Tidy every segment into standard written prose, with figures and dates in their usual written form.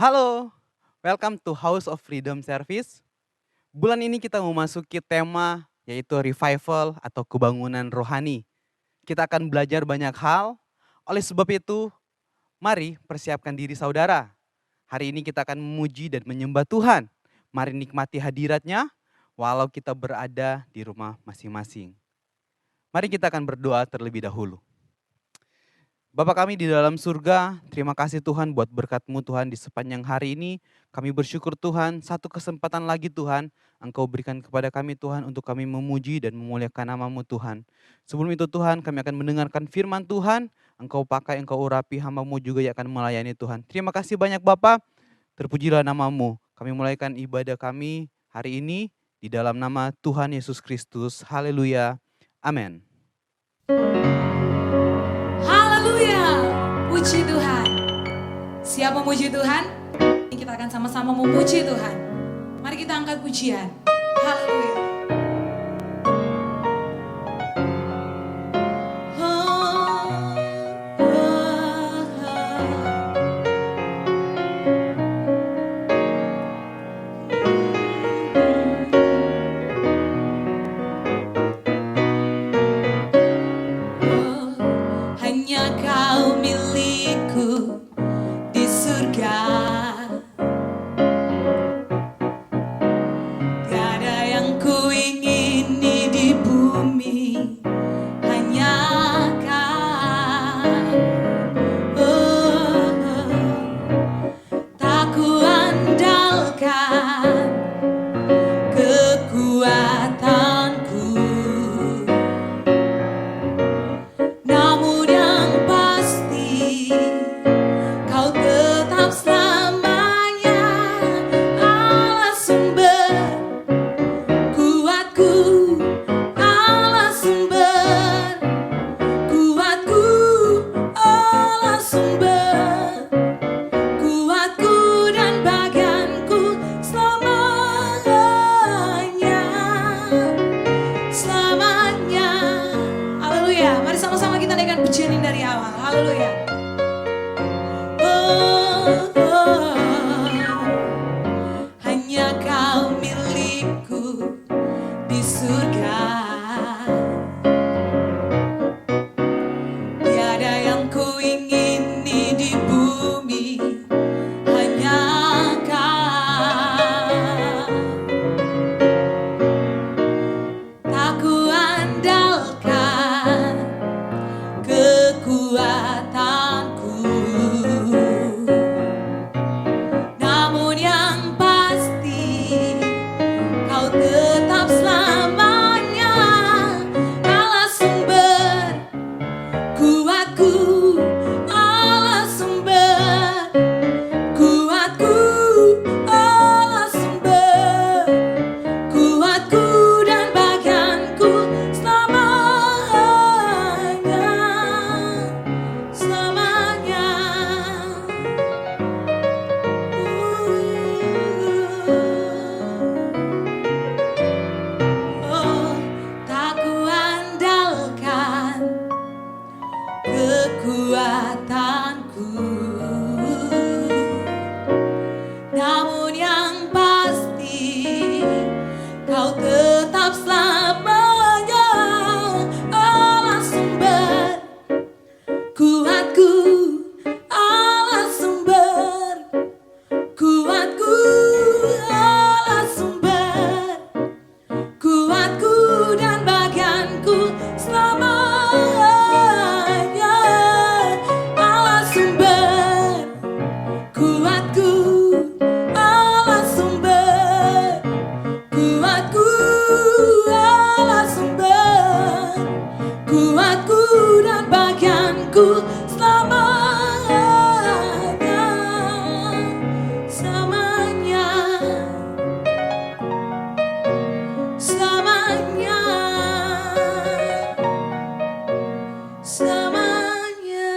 Halo, welcome to House of Freedom Service. Bulan ini kita memasuki tema yaitu revival atau kebangunan rohani. Kita akan belajar banyak hal, oleh sebab itu mari persiapkan diri saudara. Hari ini kita akan memuji dan menyembah Tuhan. Mari nikmati hadiratnya walau kita berada di rumah masing-masing. Mari kita akan berdoa terlebih dahulu. Bapa kami di dalam surga, terima kasih Tuhan buat berkat-Mu Tuhan di sepanjang hari ini. Kami bersyukur Tuhan, satu kesempatan lagi Tuhan, Engkau berikan kepada kami Tuhan untuk kami memuji dan memuliakan nama-Mu Tuhan. Sebelum itu Tuhan, kami akan mendengarkan firman Tuhan, Engkau pakai, Engkau urapi hamba-Mu juga yang akan melayani Tuhan. Terima kasih banyak Bapa, terpujilah nama-Mu. Kami mulaikan ibadah kami hari ini di dalam nama Tuhan Yesus Kristus. Haleluya. Amin. Haleluya, puji Tuhan. Siap memuji Tuhan? Kita akan sama-sama memuji Tuhan. Mari kita angkat pujian. Haleluya. Hanya Kau milikku di surga. Tiada yang ku ingini di bumi, hanya Kau. Tak ku andalkan kekuatanku, namun yang pasti Kau tetap selamanya Allah sumber kuatku, Allah sumber kuatku, Allah sumber kuatku dan bagianku selamanya, selamanya. Haleluya, mari sama-sama kita naikkan pujian ini dari awal. Haleluya. Hanya Kau milikku di surga. Tiada yang ku ingini di bumi, hanya Kau. Tak ku andalkan kekuatanku, namun yang pasti Kau tetap selamanya Allah sumber kuatku, Allah sumber kuatku, Allah sumber kuatku dan bagianku selamanya, selamanya. Oh, tak ku andalkan kekuatanku, namun yang pasti Kau tetap selamanya Allah sumber kuatku, Allah sumber kuatku, Allah sumber kuatku dan bagianku selamanya, Allah sumber kuatku, Allah sumber kuatku, Allah sumber kuatku dan bagianku selamanya, selamanya, selamanya, selamanya.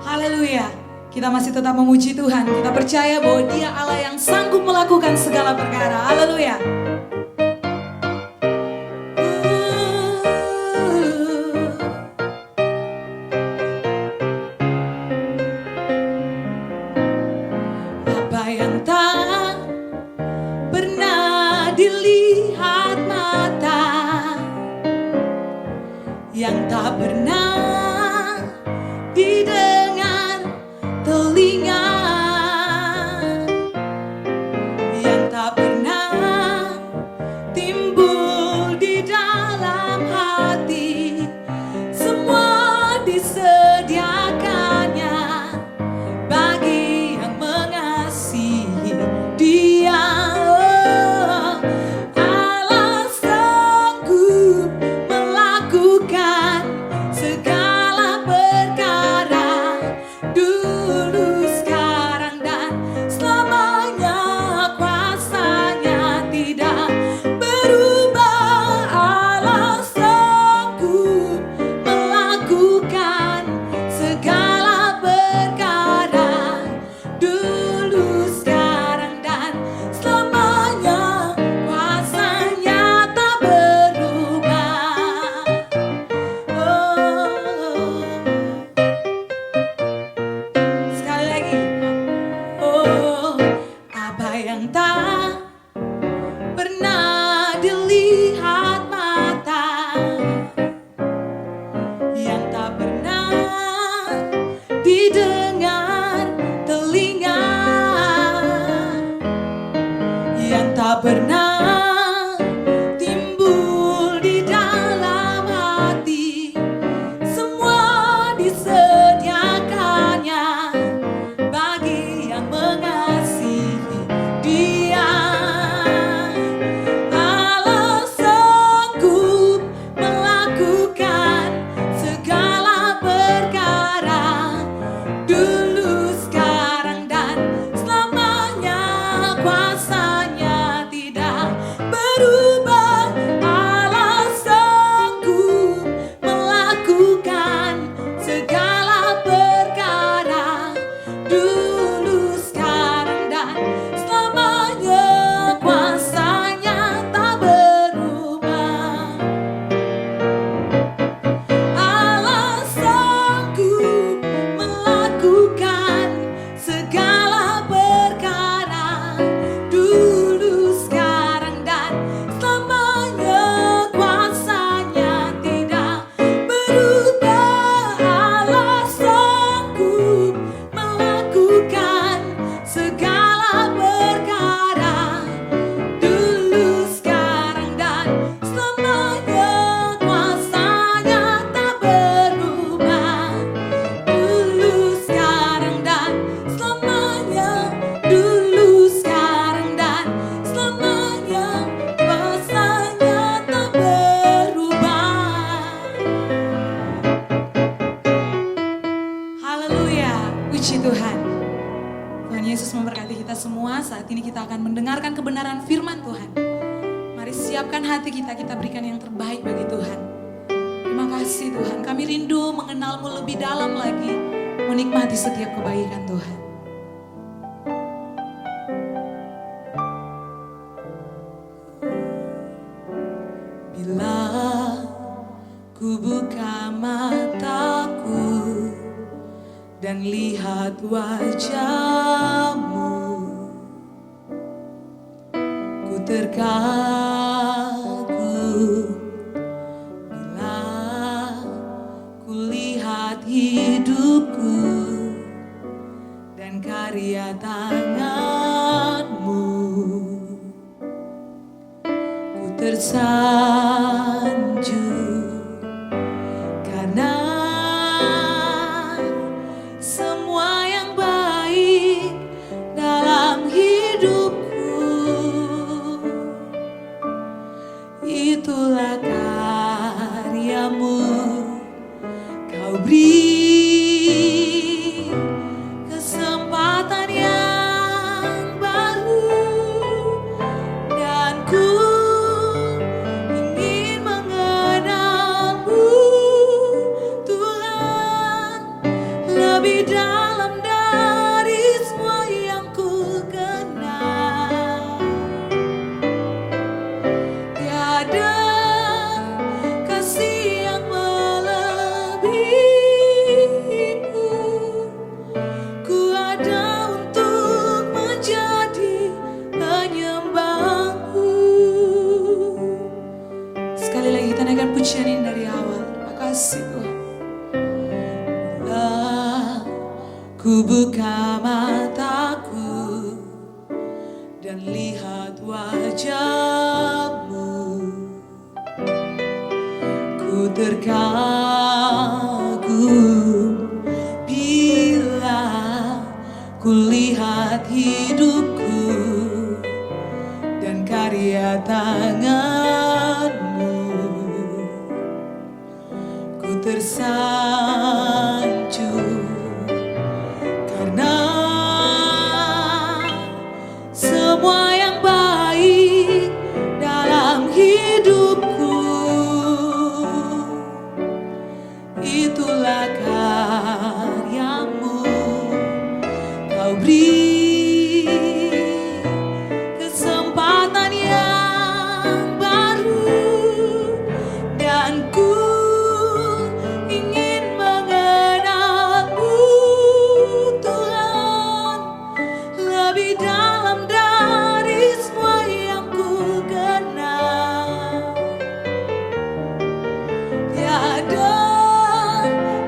Haleluya. Kita masih tetap memuji Tuhan. Kita percaya bahwa Dia Allah yang sanggup melakukan segala perkara. Haleluya. yang tak pernah didengar telinga, yang tak pernah timbul di dalam hati. Semua disediakannya bagi yang mengasihi Dia. Allah sanggup melakukan segala perkara, dulu, sekarang, dan selamanya. Kuasanya tidak berubah. Allah sanggup melakukan segala perkara, dulu, sekarang, dan selamanya. Kuasanya tak berubah. Sekali lagi. Apa yang tak pernah dilihat mata, yang tak pernah didengar telinga, yang tak pernah timbul di dalam hati. Semua disediakannya bagi yang mengasihi Dia. Allah sanggup melakukan segala perkara, dulu, sekarang, dan selamanya. Kuasanya tidak berubah. Allah sanggup melakukan segala perkara, dulu, sekarang, dan selamanya. Kuasanya tak berubah. Allah sanggup melakukan segala perkara, dulu, sekarang, dan selamanya. Kuasanya tidak berubah. Allah sanggup melakukan segala perkara, dulu, sekarang, dan selamanya. Kuasanya tak berubah. Dulu, sekarang, dan selamanya. Dulu, sekarang, dan selamanya. Kuasanya tak berubah. Haleluya, puji Tuhan. Tuhan Yesus memberkati kita semua. Saat ini kita akan mendengarkan kebenaran firman Tuhan. Mari siapkan hati kita, kita berikan yang terbaik bagi Tuhan. Terima kasih Tuhan, kami rindu mengenal-Mu lebih dalam lagi, menikmati setiap kebaikan Tuhan. Bila ku buka mataku dan lihat wajah-Mu, ku terkagum. Bila ku lihat hidupku dan karya tangan-Mu, ku tersanjung karena semua yang baik dalam hidupku, itulah karya-Mu. Kau beri kesempatan yang baru, dan ku ingin mengenal lihat wajah-Mu, ku terkagum bila ku lihat hidupku dan karya tangan-Mu. Ku tersanjung karena semua yang baik dalam hidupku, itulah karya-Mu. Kau beri kesempatan yang baru dan ku ingin mengenal-Mu, Tuhan, lebih dalam dari semua yang ku kenal. Tiada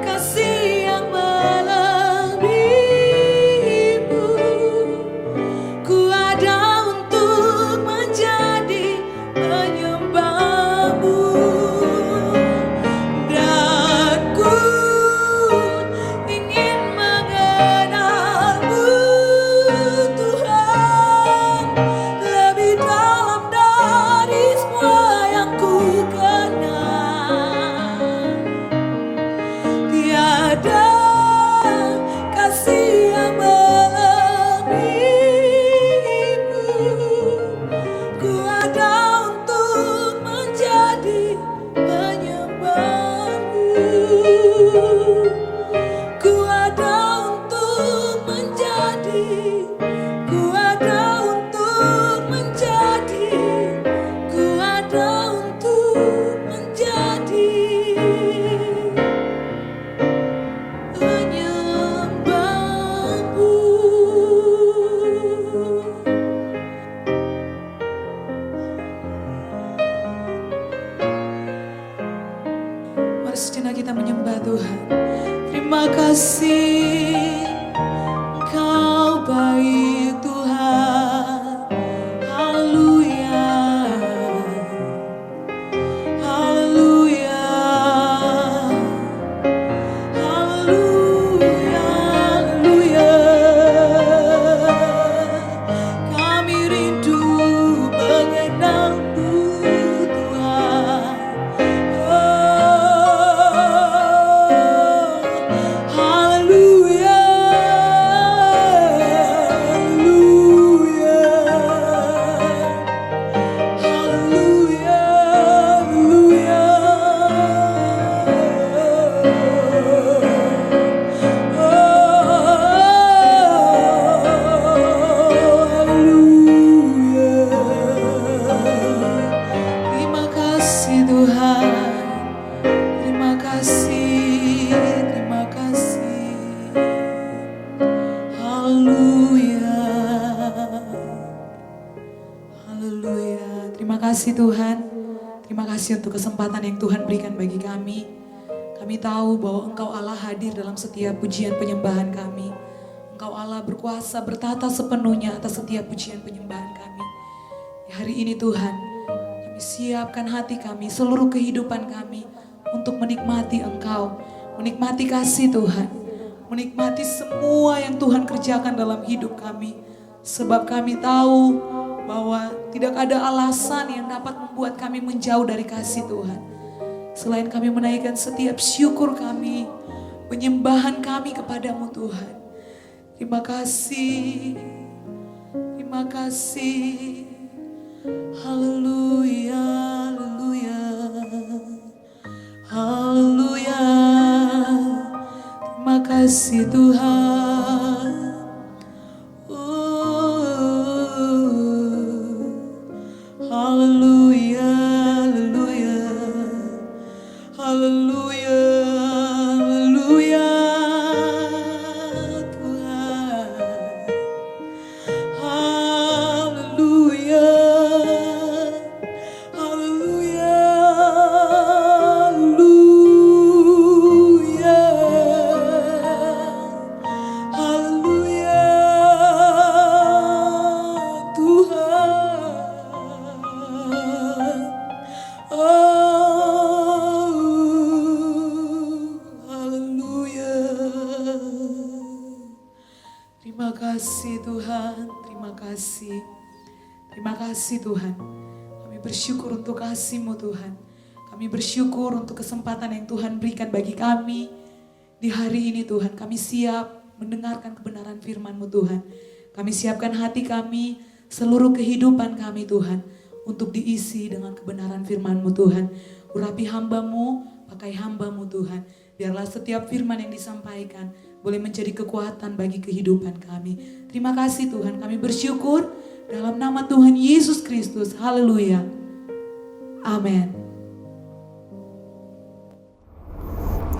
kasih yang melebihi-Mu, ku ada untuk menjadi penyembah-Mu, dan ku ingin mengenal-Mu, Tuhan, lebih dalam dari semua yang ku kenal. Tiada kasih yang melebihi-Mu, ku ada untuk menjadi penyembah-Mu, ku ada untuk menjadi, ku ada untuk menjadi, ku ada untuk menjadi penyembah-Mu. Mari sejenak kita menyembah Tuhan. Terima kasih, Engkau baik Tuhan. Haleluya, haleluya, haleluya, haleluya. Kami rindu mengenal-Mu, Tuhan. Haleluya, kasih Tuhan. Terima kasih untuk kesempatan yang Tuhan berikan bagi kami. Kami tahu bahwa Engkau Allah hadir dalam setiap pujian penyembahan kami. Engkau Allah berkuasa bertata sepenuhnya atas setiap pujian penyembahan kami. Di hari ini Tuhan, kami siapkan hati kami, seluruh kehidupan kami untuk menikmati Engkau. Menikmati kasih Tuhan. Menikmati semua yang Tuhan kerjakan dalam hidup kami. Sebab kami tahu bahwa tidak ada alasan yang dapat membuat kami menjauh dari kasih Tuhan. Selain kami menaikkan setiap syukur kami, penyembahan kami kepadamu Tuhan. Terima kasih, terima kasih. Haleluya, haleluya, haleluya. Terima kasih Tuhan. Haleluya, haleluya, haleluya, haleluya, Tuhan. Haleluya, haleluya, haleluya, Terima kasih Tuhan, terima kasih. Terima kasih Tuhan. Kami bersyukur untuk kasih-Mu Tuhan. Kami bersyukur untuk kesempatan yang Tuhan berikan bagi kami. Di hari ini Tuhan, kami siap mendengarkan kebenaran firman-Mu Tuhan. Kami siapkan hati kami, seluruh kehidupan kami Tuhan, untuk diisi dengan kebenaran firman-Mu Tuhan. Urapi hamba-Mu, pakai hamba-Mu Tuhan. Biarlah setiap firman yang disampaikan boleh menjadi kekuatan bagi kehidupan kami. Terima kasih Tuhan, kami bersyukur dalam nama Tuhan Yesus Kristus. Haleluya. Amin.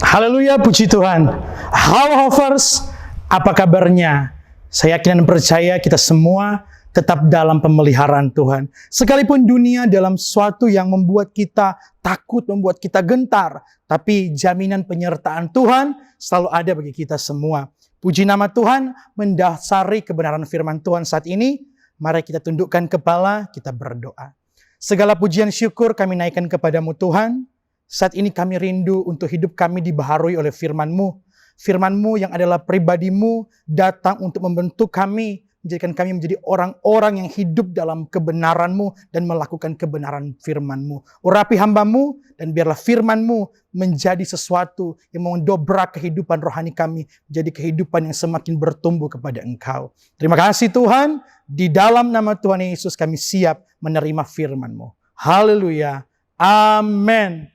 Haleluya, puji Tuhan. Halo Hovers, apa kabarnya? Saya yakin dan percaya kita semua tetap dalam pemeliharaan Tuhan. Sekalipun dunia dalam suatu yang membuat kita takut, membuat kita gentar, tapi jaminan penyertaan Tuhan selalu ada bagi kita semua. Puji nama Tuhan, mendasari kebenaran firman Tuhan saat ini, mari kita tundukkan kepala, kita berdoa. Segala pujian syukur kami naikkan kepadamu Tuhan. Saat ini kami rindu untuk hidup kami dibaharui oleh firman-Mu. Firman-Mu yang adalah pribadi-Mu datang untuk membentuk kami, menjadikan kami menjadi orang-orang yang hidup dalam kebenaran-Mu dan melakukan kebenaran firman-Mu. Urapi hamba-Mu dan biarlah firman-Mu menjadi sesuatu yang mendobrak kehidupan rohani kami, menjadi kehidupan yang semakin bertumbuh kepada Engkau. Terima kasih Tuhan, di dalam nama Tuhan Yesus kami siap menerima firman-Mu. Haleluya, amin.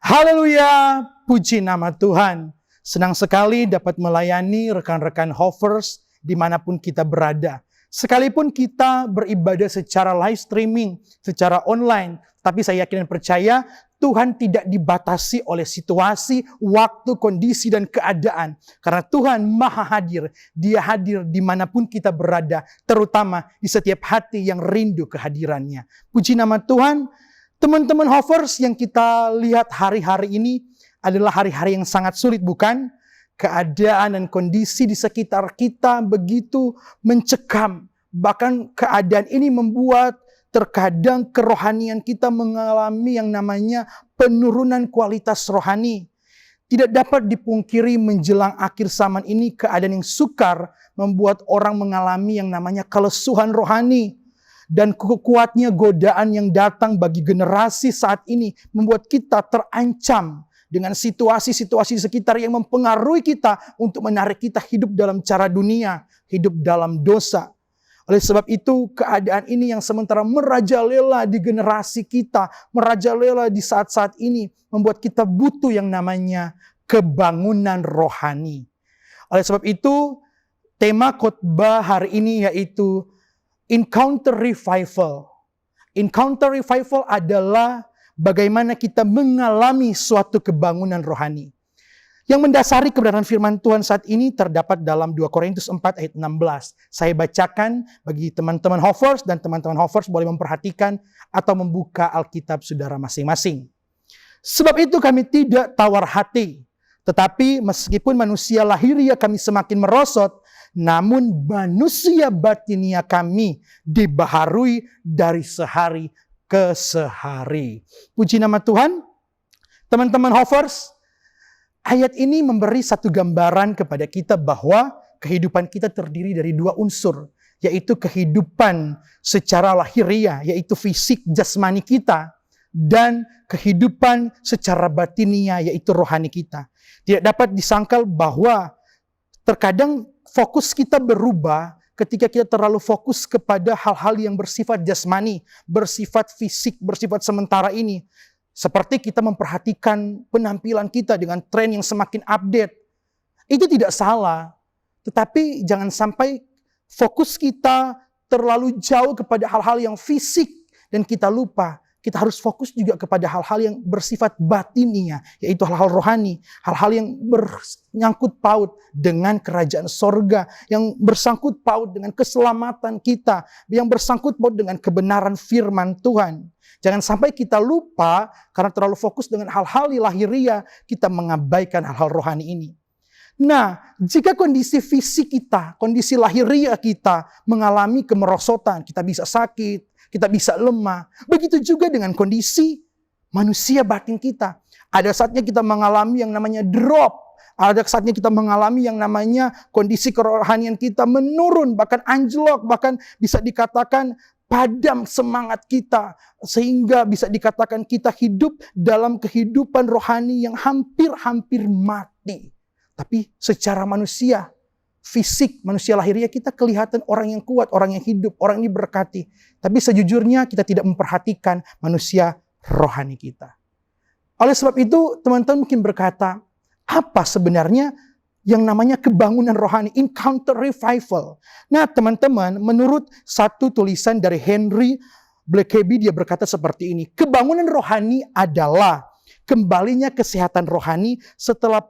Haleluya, puji nama Tuhan. Senang sekali dapat melayani rekan-rekan Hovers dimanapun kita berada. Sekalipun kita beribadah secara live streaming, secara online, tapi saya yakin dan percaya Tuhan tidak dibatasi oleh situasi, waktu, kondisi, dan keadaan. Karena Tuhan maha hadir, Dia hadir dimanapun kita berada, terutama di setiap hati yang rindu kehadirannya. Puji nama Tuhan. Teman-teman Hovers, yang kita lihat hari-hari ini adalah hari-hari yang sangat sulit, bukan? Keadaan dan kondisi di sekitar kita begitu mencekam. Bahkan keadaan ini membuat terkadang kerohanian kita mengalami yang namanya penurunan kualitas rohani. Tidak dapat dipungkiri menjelang akhir zaman ini keadaan yang sukar membuat orang mengalami yang namanya kelesuhan rohani. Dan kuatnya godaan yang datang bagi generasi saat ini membuat kita terancam dengan situasi-situasi di sekitar yang mempengaruhi kita untuk menarik kita hidup dalam cara dunia, hidup dalam dosa. Oleh sebab itu keadaan ini yang sementara merajalela di generasi kita, merajalela di saat-saat ini membuat kita butuh yang namanya kebangunan rohani. Oleh sebab itu tema khotbah hari ini yaitu Encounter Revival. Encounter Revival adalah bagaimana kita mengalami suatu kebangunan rohani. Yang mendasari kebenaran firman Tuhan saat ini terdapat dalam 2 Korintus 4 ayat 16. Saya bacakan bagi teman-teman Hovers, dan teman-teman Hovers boleh memperhatikan atau membuka Alkitab saudara masing-masing. Sebab itu kami tidak tawar hati, tetapi meskipun manusia lahiriah kami semakin merosot, namun manusia batinia kami dibaharui dari sehari ke sehari. Puji nama Tuhan. Teman-teman Hovers, ayat ini memberi satu gambaran kepada kita bahwa kehidupan kita terdiri dari dua unsur, yaitu kehidupan secara lahiriah, yaitu fisik jasmani kita, dan kehidupan secara batinia, yaitu rohani kita. Tidak dapat disangkal bahwa terkadang fokus kita berubah ketika kita terlalu fokus kepada hal-hal yang bersifat jasmani, bersifat fisik, bersifat sementara ini. Seperti kita memperhatikan penampilan kita dengan tren yang semakin update. Itu tidak salah. Tetapi jangan sampai fokus kita terlalu jauh kepada hal-hal yang fisik dan kita lupa. Kita harus fokus juga kepada hal-hal yang bersifat batinia, yaitu hal-hal rohani, hal-hal yang bersangkut paut dengan kerajaan sorga, yang bersangkut paut dengan keselamatan kita, yang bersangkut paut dengan kebenaran firman Tuhan. Jangan sampai kita lupa karena terlalu fokus dengan hal-hal lahiriah, kita mengabaikan hal-hal rohani ini. Nah, jika kondisi fisik kita, kondisi lahiriah kita mengalami kemerosotan, kita bisa sakit, kita bisa lemah. Begitu juga dengan kondisi manusia batin kita. Ada saatnya kita mengalami yang namanya drop. Ada saatnya kita mengalami yang namanya kondisi kerohanian kita menurun, bahkan anjlok, bahkan bisa dikatakan padam semangat kita. Sehingga bisa dikatakan kita hidup dalam kehidupan rohani yang hampir-hampir mati. Tapi secara manusia, fisik, manusia lahiriah kita kelihatan orang yang kuat, orang yang hidup, orang yang diberkati. Tapi sejujurnya kita tidak memperhatikan manusia rohani kita. Oleh sebab itu teman-teman mungkin berkata, apa sebenarnya yang namanya kebangunan rohani, encounter revival? Nah teman-teman, menurut satu tulisan dari Henry Blackaby, dia berkata seperti ini. Kebangunan rohani adalah kembalinya kesehatan rohani setelah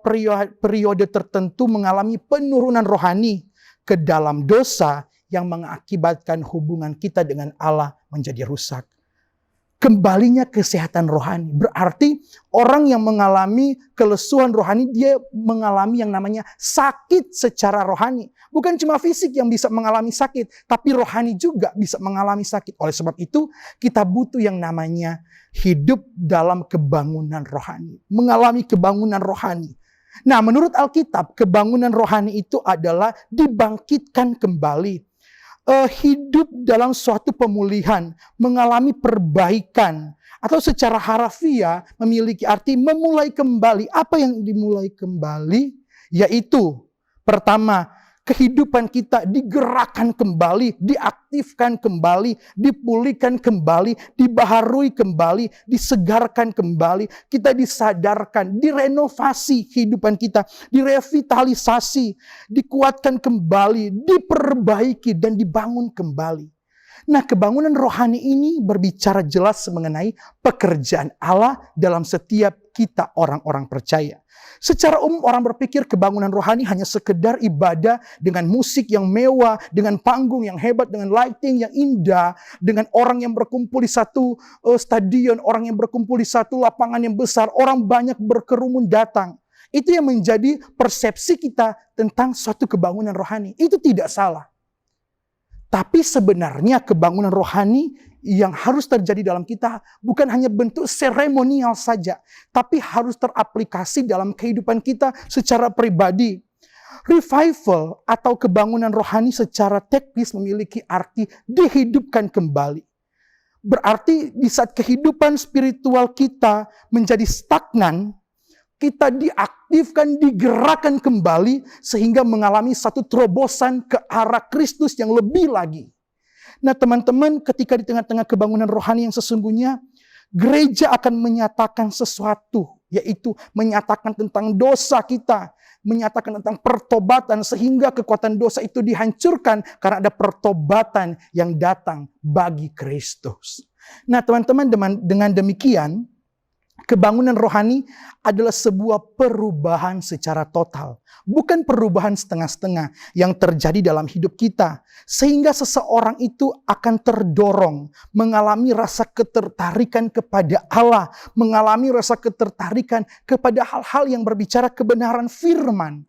periode tertentu mengalami penurunan rohani ke dalam dosa yang mengakibatkan hubungan kita dengan Allah menjadi rusak. Kembalinya kesehatan rohani. Berarti orang yang mengalami kelesuan rohani, dia mengalami yang namanya sakit secara rohani. Bukan cuma fisik yang bisa mengalami sakit, tapi rohani juga bisa mengalami sakit. Oleh sebab itu, kita butuh yang namanya hidup dalam kebangunan rohani. Mengalami kebangunan rohani. Nah, menurut Alkitab, kebangunan rohani itu adalah dibangkitkan kembali. Hidup dalam suatu pemulihan, mengalami perbaikan, atau secara harafiah memiliki arti memulai kembali. Apa yang dimulai kembali? Yaitu pertama, kehidupan kita digerakkan kembali, diaktifkan kembali, dipulihkan kembali, dibaharui kembali, disegarkan kembali. Kita disadarkan, direnovasi kehidupan kita, direvitalisasi, dikuatkan kembali, diperbaiki dan dibangun kembali. Nah, kebangunan rohani ini berbicara jelas mengenai pekerjaan Allah dalam setiap kita orang-orang percaya. Secara umum orang berpikir kebangunan rohani hanya sekedar ibadah dengan musik yang mewah, dengan panggung yang hebat, dengan lighting yang indah, dengan orang yang berkumpul di satu stadion, orang yang berkumpul di satu lapangan yang besar, orang banyak berkerumun datang. Itu yang menjadi persepsi kita tentang suatu kebangunan rohani. Itu tidak salah. Tapi sebenarnya kebangunan rohani yang harus terjadi dalam kita bukan hanya bentuk seremonial saja, tapi harus teraplikasi dalam kehidupan kita secara pribadi. Revival atau kebangunan rohani secara teknis memiliki arti dihidupkan kembali. Berarti di saat kehidupan spiritual kita menjadi stagnan, kita diaktifkan, digerakkan kembali sehingga mengalami satu terobosan ke arah Kristus yang lebih lagi. Nah teman-teman, ketika di tengah-tengah kebangunan rohani yang sesungguhnya, gereja akan menyatakan sesuatu, yaitu menyatakan tentang dosa kita, menyatakan tentang pertobatan sehingga kekuatan dosa itu dihancurkan karena ada pertobatan yang datang bagi Kristus. Nah teman-teman, dengan demikian, kebangunan rohani adalah sebuah perubahan secara total. Bukan perubahan setengah-setengah yang terjadi dalam hidup kita. Sehingga seseorang itu akan terdorong mengalami rasa ketertarikan kepada Allah. Mengalami rasa ketertarikan kepada hal-hal yang berbicara kebenaran firman.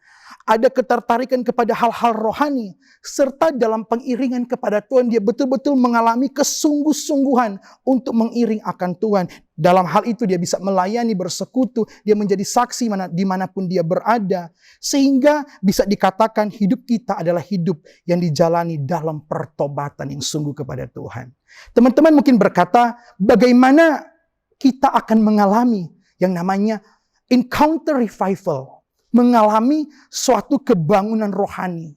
Ada ketertarikan kepada hal-hal rohani. Serta dalam pengiringan kepada Tuhan, dia betul-betul mengalami kesungguh-sungguhan untuk mengiring akan Tuhan. Dalam hal itu dia bisa melayani, bersekutu, dia menjadi saksi dimanapun dia berada. Sehingga bisa dikatakan hidup kita adalah hidup yang dijalani dalam pertobatan yang sungguh kepada Tuhan. Teman-teman mungkin berkata, bagaimana kita akan mengalami yang namanya encounter revival. Mengalami suatu kebangunan rohani.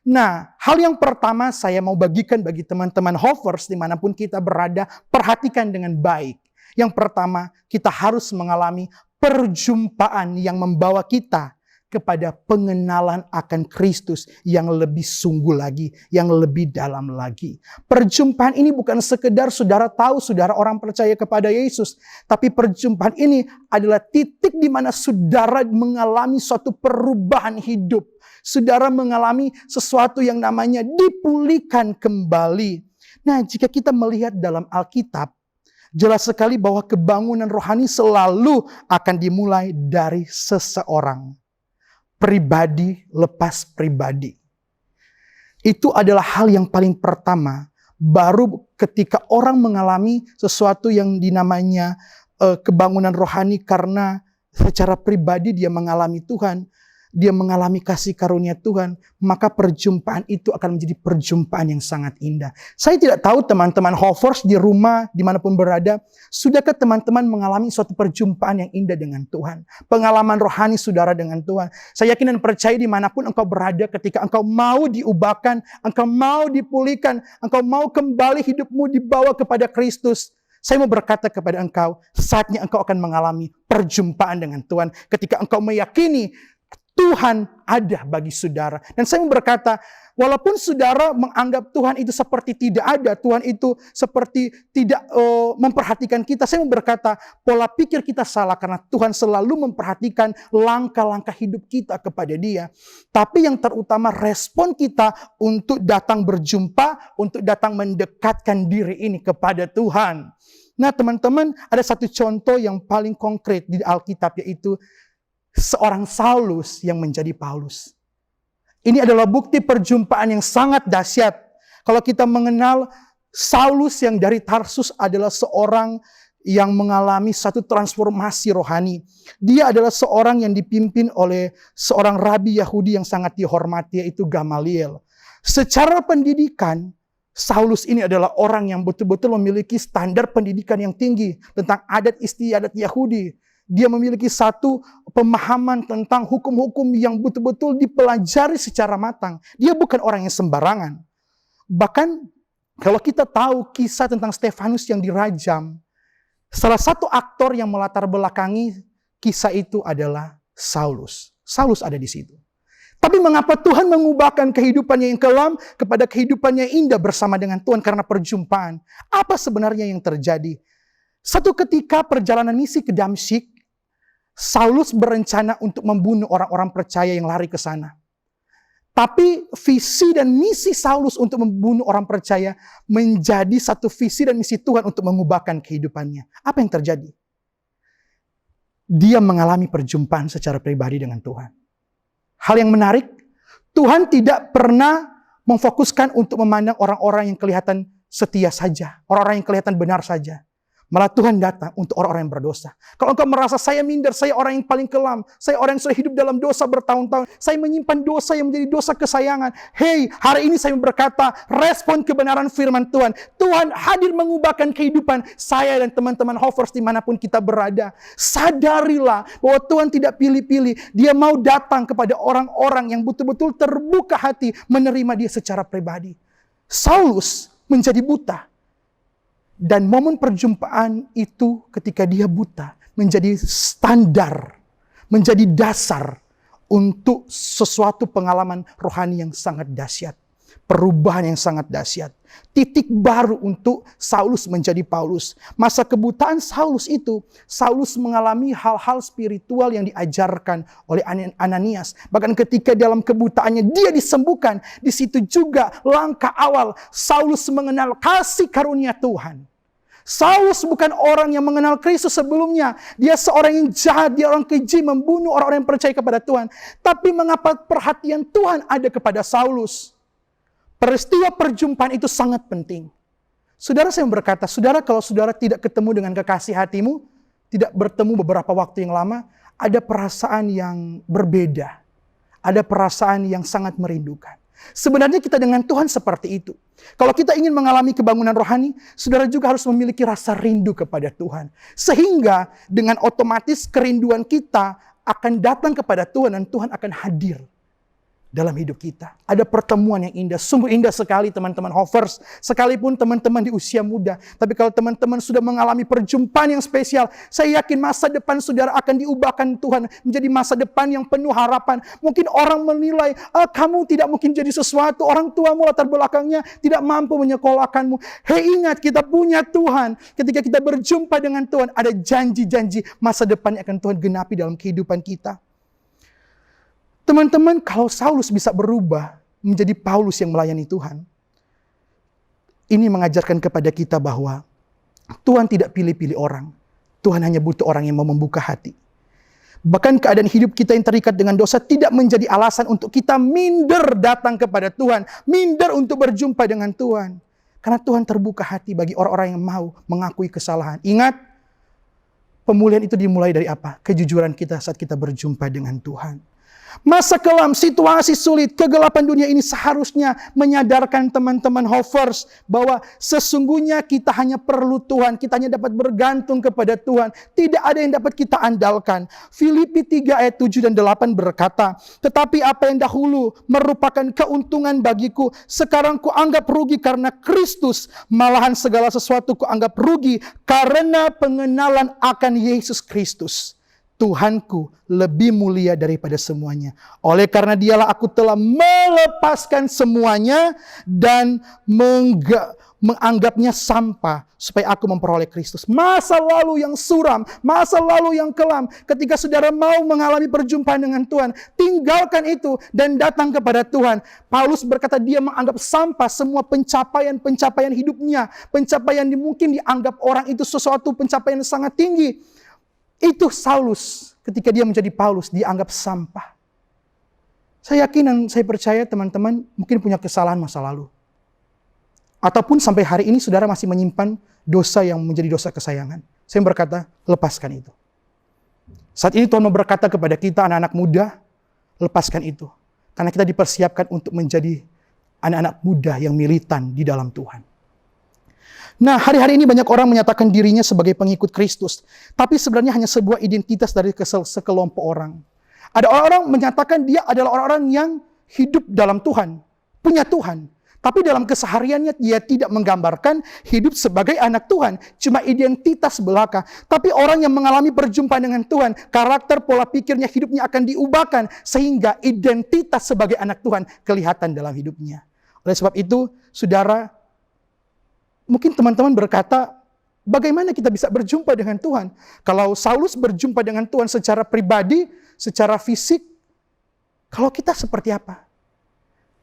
Nah, hal yang pertama saya mau bagikan bagi teman-teman Hovers dimanapun kita berada, perhatikan dengan baik. Yang pertama, kita harus mengalami perjumpaan yang membawa kita kepada pengenalan akan Kristus yang lebih sungguh lagi, yang lebih dalam lagi. Perjumpaan ini bukan sekedar saudara tahu, saudara orang percaya kepada Yesus. Tapi perjumpaan ini adalah titik di mana saudara mengalami suatu perubahan hidup. Saudara mengalami sesuatu yang namanya dipulihkan kembali. Nah, jika kita melihat dalam Alkitab, jelas sekali bahwa kebangunan rohani selalu akan dimulai dari seseorang. Pribadi lepas pribadi. Itu adalah hal yang paling pertama. Baru ketika orang mengalami sesuatu yang dinamanya kebangunan rohani karena secara pribadi dia mengalami Tuhan, dia mengalami kasih karunia Tuhan, maka perjumpaan itu akan menjadi perjumpaan yang sangat indah. Saya tidak tahu teman-teman Hovers di rumah, dimanapun berada, sudahkah teman-teman mengalami suatu perjumpaan yang indah dengan Tuhan? Pengalaman rohani saudara dengan Tuhan. Saya yakin dan percaya dimanapun engkau berada, ketika engkau mau diubahkan, engkau mau dipulihkan, engkau mau kembali hidupmu dibawa kepada Kristus, saya mau berkata kepada engkau, saatnya engkau akan mengalami perjumpaan dengan Tuhan. Ketika engkau meyakini Tuhan ada bagi saudara. Dan saya mau berkata, walaupun saudara menganggap Tuhan itu seperti tidak ada, Tuhan itu seperti tidak memperhatikan kita, saya mau berkata, pola pikir kita salah karena Tuhan selalu memperhatikan langkah-langkah hidup kita kepada Dia. Tapi yang terutama respon kita untuk datang berjumpa, untuk datang mendekatkan diri ini kepada Tuhan. Nah teman-teman, ada satu contoh yang paling konkret di Alkitab, yaitu seorang Saulus yang menjadi Paulus. Ini adalah bukti perjumpaan yang sangat dahsyat. Kalau kita mengenal Saulus yang dari Tarsus adalah seorang yang mengalami satu transformasi rohani. Dia adalah seorang yang dipimpin oleh seorang rabi Yahudi yang sangat dihormati, yaitu Gamaliel. Secara pendidikan, Saulus ini adalah orang yang betul-betul memiliki standar pendidikan yang tinggi tentang adat istiadat Yahudi. Dia memiliki satu pemahaman tentang hukum-hukum yang betul-betul dipelajari secara matang. Dia bukan orang yang sembarangan. Bahkan kalau kita tahu kisah tentang Stefanus yang dirajam, salah satu aktor yang melatar belakangi kisah itu adalah Saulus. Saulus ada di situ. Tapi mengapa Tuhan mengubahkan kehidupannya yang kelam kepada kehidupannya yang indah bersama dengan Tuhan karena perjumpaan? Apa sebenarnya yang terjadi? Satu ketika perjalanan misi ke Damsyik, Saulus berencana untuk membunuh orang-orang percaya yang lari ke sana. Tapi visi dan misi Saulus untuk membunuh orang percaya menjadi satu visi dan misi Tuhan untuk mengubahkan kehidupannya. Apa yang terjadi? Dia mengalami perjumpaan secara pribadi dengan Tuhan. Hal yang menarik, Tuhan tidak pernah memfokuskan untuk memandang orang-orang yang kelihatan setia saja, orang-orang yang kelihatan benar saja. Malah Tuhan datang untuk orang-orang yang berdosa. Kalau engkau merasa saya minder, saya orang yang paling kelam, saya orang yang sudah hidup dalam dosa bertahun-tahun, saya menyimpan dosa yang menjadi dosa kesayangan. Hei, hari ini saya berkata, respon kebenaran firman Tuhan. Tuhan hadir mengubahkan kehidupan saya dan teman-teman Hovers dimanapun kita berada. Sadarilah bahwa Tuhan tidak pilih-pilih. Dia mau datang kepada orang-orang yang betul-betul terbuka hati menerima dia secara pribadi. Saulus menjadi buta. Dan momen perjumpaan itu ketika dia buta menjadi standar, menjadi dasar untuk sesuatu pengalaman rohani yang sangat dahsyat. Perubahan yang sangat dahsyat. Titik baru untuk Saulus menjadi Paulus. Masa kebutaan Saulus itu, Saulus mengalami hal-hal spiritual yang diajarkan oleh Ananias. Bahkan ketika dalam kebutaannya dia disembuhkan, di situ juga langkah awal Saulus mengenal kasih karunia Tuhan. Saulus bukan orang yang mengenal Kristus sebelumnya. Dia seorang yang jahat, dia orang keji, membunuh orang-orang yang percaya kepada Tuhan. Tapi mengapa perhatian Tuhan ada kepada Saulus? Peristiwa perjumpaan itu sangat penting. Saudara, saya berkata, saudara, kalau saudara tidak ketemu dengan kekasih hatimu, tidak bertemu beberapa waktu yang lama, ada perasaan yang berbeda. Ada perasaan yang sangat merindukan. Sebenarnya kita dengan Tuhan seperti itu. Kalau kita ingin mengalami kebangunan rohani, saudara juga harus memiliki rasa rindu kepada Tuhan. Sehingga dengan otomatis kerinduan kita akan datang kepada Tuhan dan Tuhan akan hadir dalam hidup kita. Ada pertemuan yang indah. Sungguh indah sekali teman-teman Hovers. Sekalipun teman-teman di usia muda. Tapi kalau teman-teman sudah mengalami perjumpaan yang spesial, saya yakin masa depan saudara akan diubahkan Tuhan menjadi masa depan yang penuh harapan. Mungkin orang menilai, kamu tidak mungkin jadi sesuatu. Orang tuamu latar belakangnya tidak mampu menyekolahkanmu. Hei, ingat, kita punya Tuhan. Ketika kita berjumpa dengan Tuhan, ada janji-janji masa depan yang akan Tuhan genapi dalam kehidupan kita. Teman-teman, kalau Saulus bisa berubah menjadi Paulus yang melayani Tuhan, ini mengajarkan kepada kita bahwa Tuhan tidak pilih-pilih orang. Tuhan hanya butuh orang yang mau membuka hati. Bahkan keadaan hidup kita yang terikat dengan dosa tidak menjadi alasan untuk kita minder datang kepada Tuhan. Minder untuk berjumpa dengan Tuhan. Karena Tuhan terbuka hati bagi orang-orang yang mau mengakui kesalahan. Ingat, Pemulihan itu dimulai dari apa? Kejujuran kita saat kita berjumpa dengan Tuhan. Masa kelam, situasi sulit, kegelapan dunia ini seharusnya menyadarkan teman-teman Hovers bahwa sesungguhnya kita hanya perlu Tuhan, kita hanya dapat bergantung kepada Tuhan. Tidak ada yang dapat kita andalkan. Filipi 3 ayat 7 dan 8 berkata, tetapi apa yang dahulu merupakan keuntungan bagiku, sekarang kuanggap rugi karena Kristus. Malahan segala sesuatu kuanggap rugi karena pengenalan akan Yesus Kristus. Tuhanku lebih mulia daripada semuanya. Oleh karena dialah aku telah melepaskan semuanya dan menganggapnya sampah supaya aku memperoleh Kristus. Masa lalu yang suram, masa lalu yang kelam. Ketika saudara mau mengalami perjumpaan dengan Tuhan, tinggalkan itu dan datang kepada Tuhan. Paulus berkata dia menganggap sampah semua pencapaian hidupnya. Pencapaian yang mungkin dianggap orang itu sesuatu pencapaian yang sangat tinggi. Itu Saulus, ketika dia menjadi Paulus, dianggap sampah. Saya yakin dan saya percaya teman-teman mungkin punya kesalahan masa lalu. Ataupun sampai hari ini saudara masih menyimpan dosa yang menjadi dosa kesayangan. Saya berkata, lepaskan itu. Saat ini Tuhan berkata kepada kita anak-anak muda, lepaskan itu. Karena kita dipersiapkan untuk menjadi anak-anak muda yang militan di dalam Tuhan. Nah, hari-hari ini banyak orang menyatakan dirinya sebagai pengikut Kristus. Tapi sebenarnya hanya sebuah identitas dari sekelompok orang. Ada orang-orang menyatakan dia adalah orang-orang yang hidup dalam Tuhan. Punya Tuhan. Tapi dalam kesehariannya dia tidak menggambarkan hidup sebagai anak Tuhan. Cuma identitas belaka. Tapi orang yang mengalami perjumpaan dengan Tuhan, karakter, pola pikirnya, hidupnya akan diubahkan. Sehingga identitas sebagai anak Tuhan kelihatan dalam hidupnya. Oleh sebab itu, saudara, mungkin teman-teman berkata, bagaimana kita bisa berjumpa dengan Tuhan? Kalau Saulus berjumpa dengan Tuhan secara pribadi, secara fisik, kalau kita seperti apa?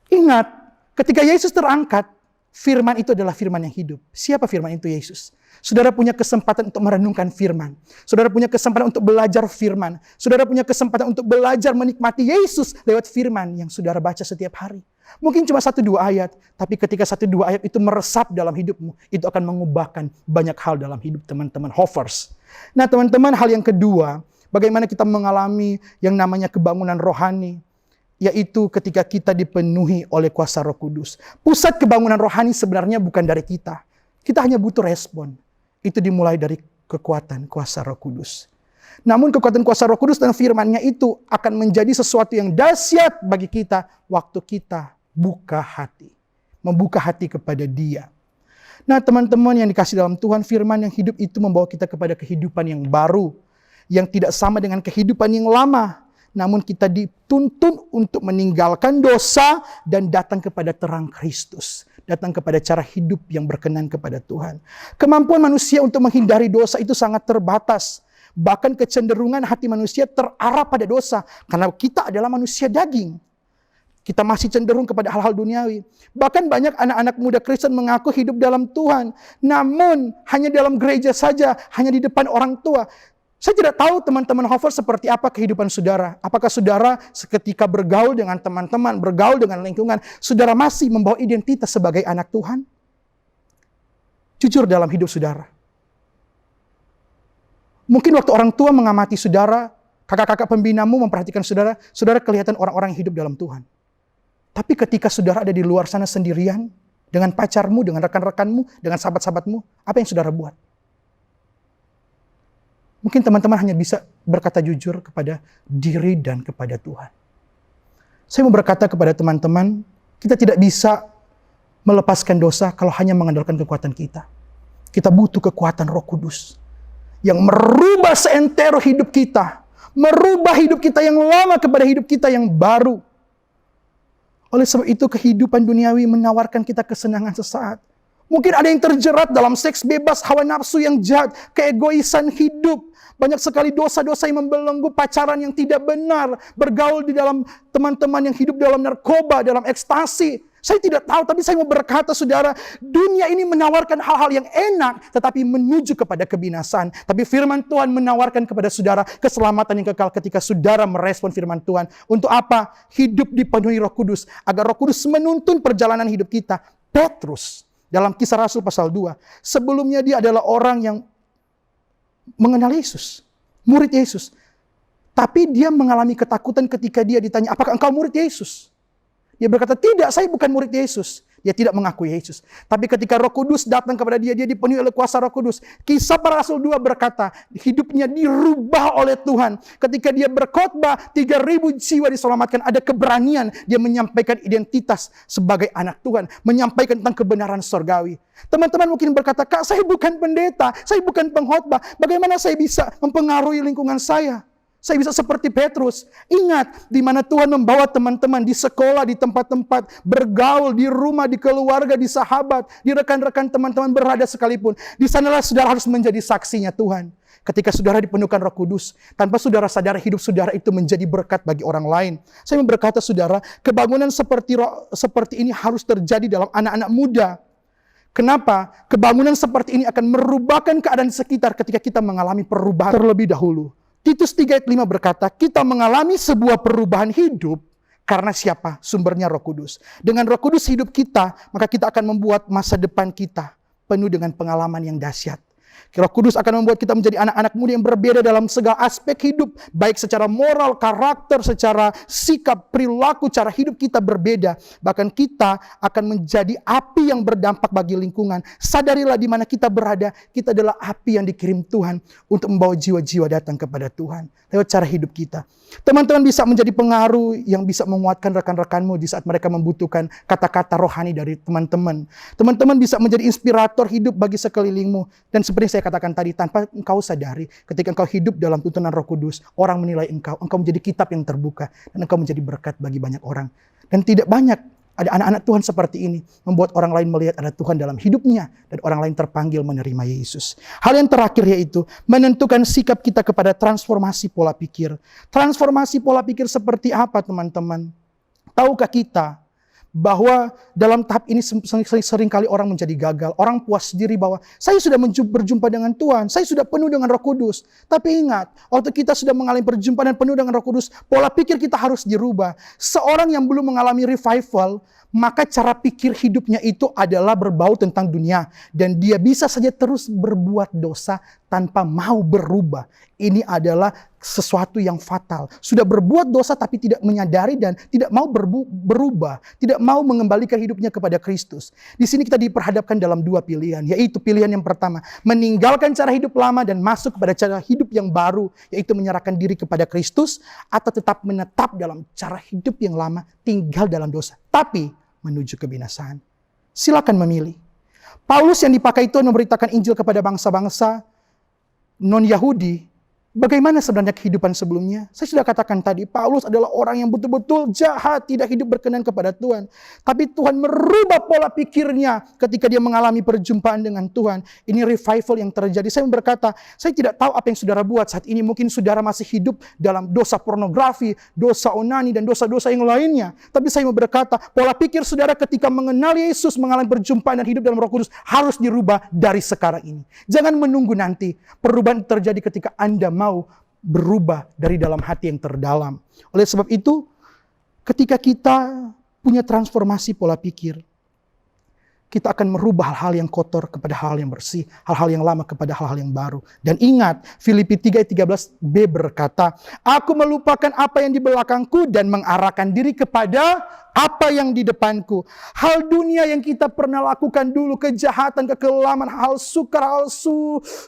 Ingat, ketika Yesus terangkat, firman itu adalah firman yang hidup. Siapa firman itu? Yesus. Saudara punya kesempatan untuk merenungkan firman. Saudara punya kesempatan untuk belajar firman. Saudara punya kesempatan untuk belajar menikmati Yesus lewat firman yang saudara baca setiap hari. Mungkin cuma 1-2 ayat, tapi ketika 1-2 ayat itu meresap dalam hidupmu, itu akan mengubahkan banyak hal dalam hidup teman-teman Hovers. Nah teman-teman, hal yang kedua, bagaimana kita mengalami yang namanya kebangunan rohani, yaitu ketika kita dipenuhi oleh kuasa Roh Kudus. Pusat kebangunan rohani sebenarnya bukan dari kita. Kita hanya butuh respon. Itu dimulai dari kekuatan kuasa Roh Kudus. Namun kekuatan kuasa Roh Kudus dan firman-Nya itu akan menjadi sesuatu yang dahsyat bagi kita waktu kita buka hati. Membuka hati kepada Dia. Nah teman-teman yang dikasih dalam Tuhan, firman yang hidup itu membawa kita kepada kehidupan yang baru. Yang tidak sama dengan kehidupan yang lama. Namun kita dituntun untuk meninggalkan dosa dan datang kepada terang Kristus. Datang kepada cara hidup yang berkenan kepada Tuhan. Kemampuan manusia untuk menghindari dosa itu sangat terbatas. Bahkan kecenderungan hati manusia terarah pada dosa. Karena kita adalah manusia daging. Kita masih cenderung kepada hal-hal duniawi. Bahkan banyak anak-anak muda Kristen mengaku hidup dalam Tuhan. Namun hanya dalam gereja saja, hanya di depan orang tua. Saya tidak tahu teman-teman Hovers seperti apa kehidupan saudara. Apakah saudara seketika bergaul dengan teman-teman, bergaul dengan lingkungan, saudara masih membawa identitas sebagai anak Tuhan? Jujur dalam hidup saudara. Mungkin waktu orang tua mengamati saudara, kakak-kakak pembinamu memperhatikan saudara, saudara kelihatan orang-orang yang hidup dalam Tuhan. Tapi ketika saudara ada di luar sana sendirian, dengan pacarmu, dengan rekan-rekanmu, dengan sahabat-sahabatmu, apa yang saudara buat? Mungkin teman-teman hanya bisa berkata jujur kepada diri dan kepada Tuhan. Saya mau berkata kepada teman-teman, kita tidak bisa melepaskan dosa kalau hanya mengandalkan kekuatan kita. Kita butuh kekuatan Roh Kudus yang merubah seentero hidup kita. Merubah hidup kita yang lama kepada hidup kita yang baru. Oleh sebab itu kehidupan duniawi menawarkan kita kesenangan sesaat. Mungkin ada yang terjerat dalam seks bebas, hawa nafsu yang jahat, keegoisan hidup. Banyak sekali dosa-dosa yang membelenggu, pacaran yang tidak benar, bergaul di dalam teman-teman yang hidup dalam narkoba, dalam ekstasi. Saya tidak tahu, tapi saya mau berkata saudara, dunia ini menawarkan hal-hal yang enak, tetapi menuju kepada kebinasaan. Tapi firman Tuhan menawarkan kepada saudara keselamatan yang kekal ketika saudara merespon firman Tuhan. Untuk apa? Hidup dipenuhi Roh Kudus, agar Roh Kudus menuntun perjalanan hidup kita. Petrus, dalam Kisah Rasul pasal 2, sebelumnya dia adalah orang yang mengenal Yesus. murid Yesus. Tapi dia mengalami ketakutan ketika dia ditanya, apakah engkau murid Yesus? Dia berkata, tidak, saya bukan murid Yesus. Dia tidak mengakui Yesus. Tapi ketika Roh Kudus datang kepada dia, dia dipenuhi oleh kuasa Roh Kudus. Kisah Para Rasul 2 berkata, hidupnya dirubah oleh Tuhan. Ketika dia berkhotbah, 3.000 jiwa diselamatkan. Ada keberanian dia menyampaikan identitas sebagai anak Tuhan. Menyampaikan tentang kebenaran surgawi. Teman-teman mungkin berkata, Kak, saya bukan pendeta, saya bukan pengkhotbah. Bagaimana saya bisa mempengaruhi lingkungan saya? Saya bisa seperti Petrus. Ingat, di mana Tuhan membawa teman-teman di sekolah, di tempat-tempat bergaul, di rumah, di keluarga, di sahabat, di rekan-rekan teman-teman berada sekalipun. Di sanalah saudara harus menjadi saksinya Tuhan. Ketika saudara dipenuhkan Roh Kudus, tanpa saudara sadar hidup saudara itu menjadi berkat bagi orang lain. Saya berkata saudara, kebangunan seperti ini harus terjadi dalam anak-anak muda. Kenapa? Kebangunan seperti ini akan merubahkan keadaan sekitar ketika kita mengalami perubahan terlebih dahulu. Titus 3 ayat 5 berkata, kita mengalami sebuah perubahan hidup karena siapa? Sumbernya Roh Kudus. Dengan Roh Kudus hidup kita, maka kita akan membuat masa depan kita penuh dengan pengalaman yang dahsyat. Roh Kudus akan membuat kita menjadi anak-anak muda yang berbeda dalam segala aspek hidup. Baik secara moral, karakter, secara sikap, perilaku, cara hidup kita berbeda. Bahkan kita akan menjadi api yang berdampak bagi lingkungan. Sadarilah di mana kita berada, kita adalah api yang dikirim Tuhan untuk membawa jiwa-jiwa datang kepada Tuhan. Lewat cara hidup kita. Teman-teman bisa menjadi pengaruh yang bisa menguatkan rekan-rekanmu di saat mereka membutuhkan kata-kata rohani dari teman-teman. Teman-teman bisa menjadi inspirator hidup bagi sekelilingmu. Dan seperti saya katakan tadi, tanpa engkau sadari, ketika engkau hidup dalam tuntunan Roh Kudus, orang menilai engkau menjadi kitab yang terbuka, dan engkau menjadi berkat bagi banyak orang. Dan tidak banyak ada anak-anak Tuhan seperti ini, membuat orang lain melihat ada Tuhan dalam hidupnya, dan orang lain terpanggil menerima Yesus. Hal yang terakhir yaitu, menentukan sikap kita kepada transformasi pola pikir. Transformasi pola pikir seperti apa teman-teman? Tahukah kita bahwa dalam tahap ini seringkali orang menjadi gagal. Orang puas diri bahwa saya sudah berjumpa dengan Tuhan, saya sudah penuh dengan Roh Kudus. Tapi ingat, waktu kita sudah mengalami perjumpaan dan penuh dengan Roh Kudus, pola pikir kita harus dirubah. Seorang yang belum mengalami revival, maka cara pikir hidupnya itu adalah berbau tentang dunia. Dan dia bisa saja terus berbuat dosa tanpa mau berubah. Ini adalah sesuatu yang fatal. Sudah berbuat dosa tapi tidak menyadari dan tidak mau berubah. Tidak mau mengembalikan hidupnya kepada Kristus. Di sini kita diperhadapkan dalam dua pilihan. Yaitu pilihan yang pertama, meninggalkan cara hidup lama dan masuk kepada cara hidup yang baru. Yaitu menyerahkan diri kepada Kristus. Atau tetap menetap dalam cara hidup yang lama, tinggal dalam dosa. Tapi menuju kebinasaan. Silakan memilih. Paulus yang dipakai Tuhan memberitakan Injil kepada bangsa-bangsa non-Yahudi. Bagaimana sebenarnya kehidupan sebelumnya? Saya sudah katakan tadi, Paulus adalah orang yang betul-betul jahat, tidak hidup berkenan kepada Tuhan. Tapi Tuhan merubah pola pikirnya ketika dia mengalami perjumpaan dengan Tuhan. Ini revival yang terjadi. Saya berkata, saya tidak tahu apa yang saudara buat saat ini. Mungkin saudara masih hidup dalam dosa pornografi, dosa onani, dan dosa-dosa yang lainnya. Tapi saya mau berkata, pola pikir saudara ketika mengenal Yesus, mengalami perjumpaan dan hidup dalam Roh Kudus, harus dirubah dari sekarang ini. Jangan menunggu nanti. Perubahan terjadi ketika Anda mau berubah dari dalam hati yang terdalam. Oleh sebab itu, ketika kita punya transformasi pola pikir, kita akan merubah hal-hal yang kotor kepada hal yang bersih, hal-hal yang lama kepada hal-hal yang baru. Dan ingat, Filipi 3 ayat 13b berkata, aku melupakan apa yang di belakangku dan mengarahkan diri kepada apa yang di depanku. Hal dunia yang kita pernah lakukan dulu, kejahatan, kekelaman, hal sukar, hal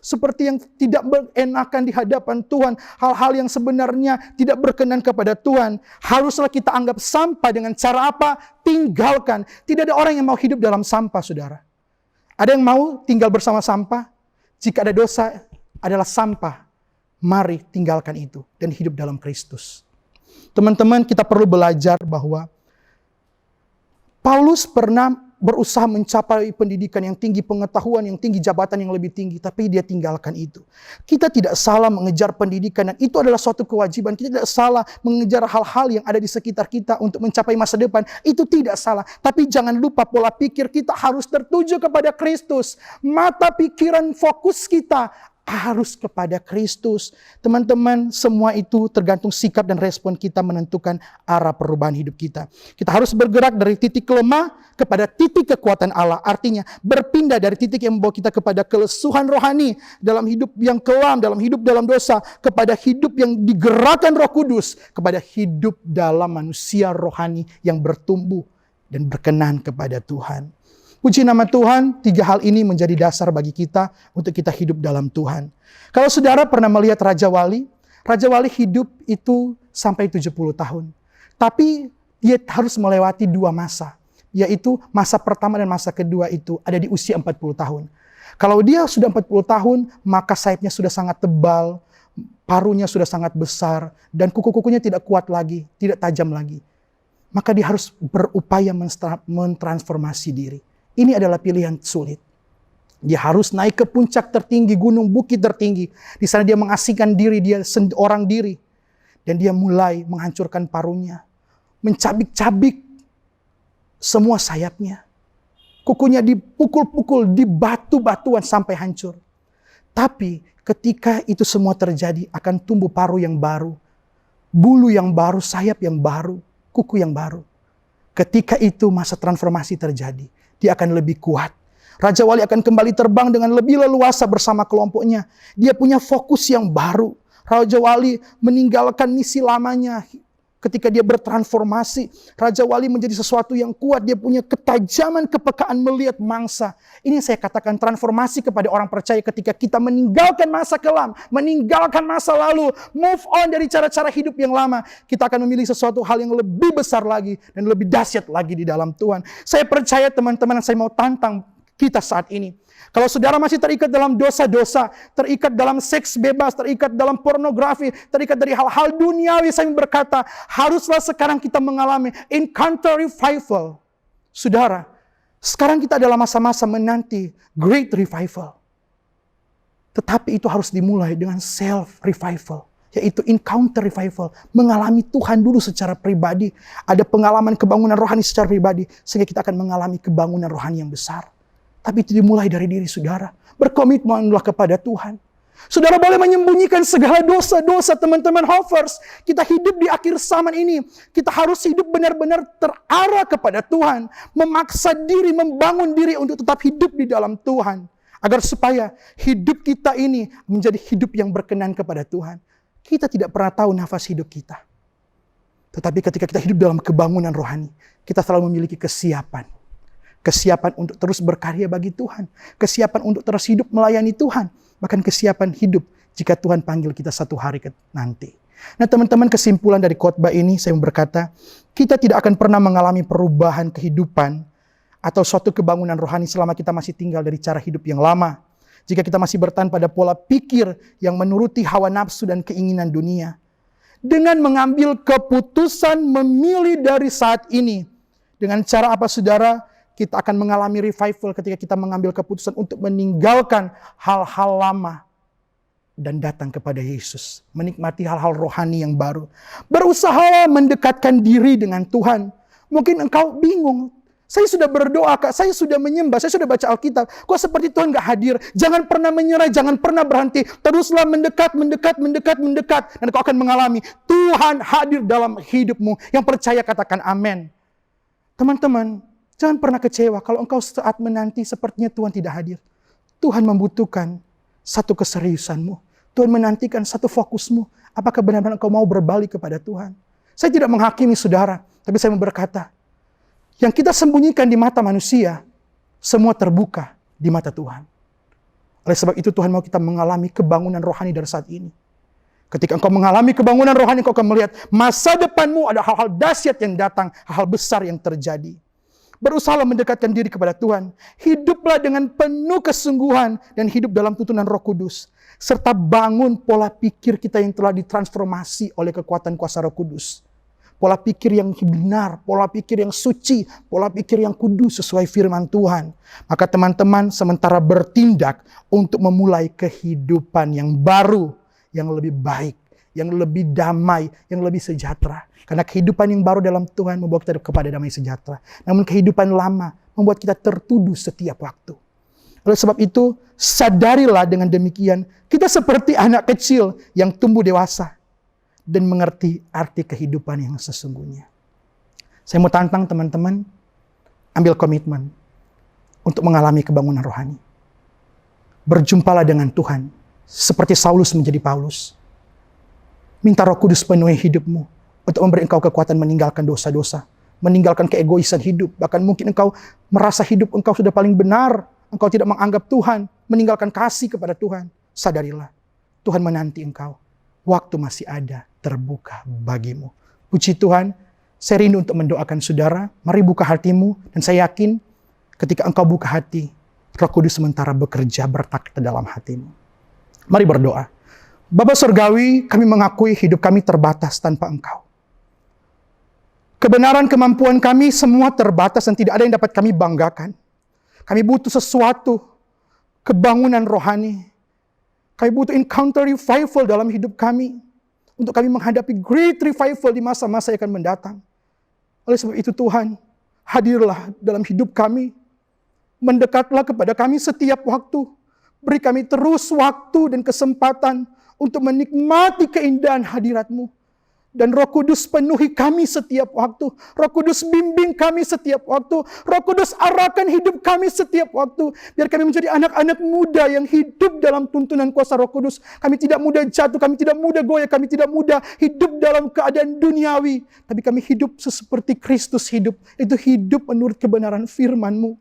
seperti yang tidak berenakan di hadapan Tuhan. Hal-hal yang sebenarnya tidak berkenan kepada Tuhan. Haruslah kita anggap sampah dengan cara apa? Tinggalkan. Tidak ada orang yang mau hidup dalam sampah, saudara. Ada yang mau tinggal bersama sampah? Jika ada dosa adalah sampah, mari tinggalkan itu dan hidup dalam Kristus. Teman-teman, kita perlu belajar bahwa Paulus pernah berusaha mencapai pendidikan yang tinggi, pengetahuan yang tinggi, jabatan yang lebih tinggi, tapi dia tinggalkan itu. Kita tidak salah mengejar pendidikan, dan itu adalah suatu kewajiban. Kita tidak salah mengejar hal-hal yang ada di sekitar kita untuk mencapai masa depan. Itu tidak salah. Tapi jangan lupa pola pikir kita harus tertuju kepada Kristus. Mata pikiran fokus kita arus kepada Kristus. Teman-teman, semua itu tergantung sikap dan respon kita menentukan arah perubahan hidup kita. Kita harus bergerak dari titik lemah kepada titik kekuatan Allah. Artinya berpindah dari titik yang membawa kita kepada kelesuhan rohani dalam hidup yang kelam, dalam hidup dalam dosa, kepada hidup yang digerakkan Roh Kudus, kepada hidup dalam manusia rohani yang bertumbuh dan berkenan kepada Tuhan. Puji nama Tuhan, 3 hal ini menjadi dasar bagi kita untuk kita hidup dalam Tuhan. Kalau saudara pernah melihat Raja Wali hidup itu sampai 70 tahun. Tapi dia harus melewati 2 masa, yaitu masa pertama dan masa kedua itu ada di usia 40 tahun. Kalau dia sudah 40 tahun, maka sayapnya sudah sangat tebal, parunya sudah sangat besar, dan kuku-kukunya tidak kuat lagi, tidak tajam lagi. Maka dia harus berupaya mentransformasi diri. Ini adalah pilihan sulit. Dia harus naik ke puncak tertinggi, gunung bukit tertinggi. Di sana dia mengasingkan diri, dia seorang diri. Dan dia mulai menghancurkan parunya. Mencabik-cabik semua sayapnya. Kukunya dipukul-pukul, dibatu-batuan sampai hancur. Tapi ketika itu semua terjadi, akan tumbuh paru yang baru. Bulu yang baru, sayap yang baru, kuku yang baru. Ketika itu masa transformasi terjadi. Dia akan lebih kuat. Raja Wali akan kembali terbang dengan lebih leluasa bersama kelompoknya. Dia punya fokus yang baru. Raja Wali meninggalkan misi lamanya. Ketika dia bertransformasi, Raja Wali menjadi sesuatu yang kuat. Dia punya ketajaman, kepekaan melihat mangsa. Ini yang saya katakan transformasi kepada orang percaya ketika kita meninggalkan masa kelam, meninggalkan masa lalu, move on dari cara-cara hidup yang lama. Kita akan memilih sesuatu hal yang lebih besar lagi dan lebih dahsyat lagi di dalam Tuhan. Saya percaya teman-teman, saya mau tantang kita saat ini. Kalau saudara masih terikat dalam dosa-dosa, terikat dalam seks bebas, terikat dalam pornografi, terikat dari hal-hal duniawi, saya berkata, haruslah sekarang kita mengalami encounter revival. Saudara, sekarang kita adalah masa-masa menanti great revival. Tetapi itu harus dimulai dengan self revival, yaitu encounter revival, mengalami Tuhan dulu secara pribadi. Ada pengalaman kebangunan rohani secara pribadi, sehingga kita akan mengalami kebangunan rohani yang besar. Tapi itu dimulai dari diri saudara. Berkomitmenlah kepada Tuhan. Saudara boleh menyembunyikan segala dosa-dosa teman-teman Hovers. Kita hidup di akhir zaman ini. Kita harus hidup benar-benar terarah kepada Tuhan. Memaksa diri, membangun diri untuk tetap hidup di dalam Tuhan. Agar supaya hidup kita ini menjadi hidup yang berkenan kepada Tuhan. Kita tidak pernah tahu nafas hidup kita. Tetapi ketika kita hidup dalam kebangunan rohani, kita selalu memiliki kesiapan. Kesiapan untuk terus berkarya bagi Tuhan. Kesiapan untuk terus hidup melayani Tuhan. Bahkan kesiapan hidup jika Tuhan panggil kita satu hari nanti. Nah teman-teman, kesimpulan dari khotbah ini saya berkata, kita tidak akan pernah mengalami perubahan kehidupan atau suatu kebangunan rohani selama kita masih tinggal dari cara hidup yang lama. Jika kita masih bertahan pada pola pikir yang menuruti hawa nafsu dan keinginan dunia. Dengan mengambil keputusan memilih dari saat ini. Dengan cara apa saudara? Kita akan mengalami revival ketika kita mengambil keputusan untuk meninggalkan hal-hal lama dan datang kepada Yesus. Menikmati hal-hal rohani yang baru. Berusaha mendekatkan diri dengan Tuhan. Mungkin engkau bingung. Saya sudah berdoa, Kak. Saya sudah menyembah. Saya sudah baca Alkitab. Kok seperti Tuhan gak hadir? Jangan pernah menyerah. Jangan pernah berhenti. Teruslah mendekat. Dan kau akan mengalami Tuhan hadir dalam hidupmu. Yang percaya katakan amin. Teman-teman, jangan pernah kecewa kalau engkau saat menanti sepertinya Tuhan tidak hadir. Tuhan membutuhkan satu keseriusanmu. Tuhan menantikan satu fokusmu. Apakah benar-benar engkau mau berbalik kepada Tuhan? Saya tidak menghakimi saudara, tapi saya mau berkata, yang kita sembunyikan di mata manusia, semua terbuka di mata Tuhan. Oleh sebab itu Tuhan mau kita mengalami kebangunan rohani dari saat ini. Ketika engkau mengalami kebangunan rohani, engkau akan melihat masa depanmu ada hal-hal dahsyat yang datang, hal-hal besar yang terjadi. Berusahalah mendekatkan diri kepada Tuhan. Hiduplah dengan penuh kesungguhan dan hidup dalam tuntunan Roh Kudus. Serta bangun pola pikir kita yang telah ditransformasi oleh kekuatan kuasa Roh Kudus. Pola pikir yang benar, pola pikir yang suci, pola pikir yang kudus sesuai firman Tuhan. Maka teman-teman sementara bertindak untuk memulai kehidupan yang baru, yang lebih baik, yang lebih damai, yang lebih sejahtera. Karena kehidupan yang baru dalam Tuhan membawa kita kepada damai sejahtera. Namun kehidupan lama membuat kita tertuduh setiap waktu. Oleh sebab itu, sadarilah dengan demikian, kita seperti anak kecil yang tumbuh dewasa dan mengerti arti kehidupan yang sesungguhnya. Saya mau tantang teman-teman, ambil komitmen untuk mengalami kebangunan rohani. Berjumpalah dengan Tuhan, seperti Saulus menjadi Paulus. Minta Roh Kudus penuhi hidupmu untuk memberi engkau kekuatan meninggalkan dosa-dosa, meninggalkan keegoisan hidup. Bahkan mungkin engkau merasa hidup engkau sudah paling benar, engkau tidak menganggap Tuhan, meninggalkan kasih kepada Tuhan. Sadarilah, Tuhan menanti engkau. Waktu masih ada, terbuka bagimu. Puji Tuhan, saya rindu untuk mendoakan saudara. Mari buka hatimu, dan saya yakin ketika engkau buka hati, Roh Kudus sementara bekerja bertakhta dalam hatimu. Mari berdoa. Bapa Surgawi, kami mengakui hidup kami terbatas tanpa Engkau. Kebenaran kemampuan kami semua terbatas dan tidak ada yang dapat kami banggakan. Kami butuh sesuatu, kebangunan rohani. Kami butuh encounter revival dalam hidup kami. Untuk kami menghadapi great revival di masa-masa yang akan mendatang. Oleh sebab itu Tuhan, hadirlah dalam hidup kami. Mendekatlah kepada kami setiap waktu. Beri kami terus waktu dan kesempatan untuk menikmati keindahan hadirat-Mu. Dan Roh Kudus penuhi kami setiap waktu. Roh Kudus bimbing kami setiap waktu. Roh Kudus arahkan hidup kami setiap waktu. Biar kami menjadi anak-anak muda yang hidup dalam tuntunan kuasa Roh Kudus. Kami tidak mudah jatuh, kami tidak mudah goyah, kami tidak mudah hidup dalam keadaan duniawi. Tapi kami hidup seperti Kristus hidup. Itu hidup menurut kebenaran firman-Mu.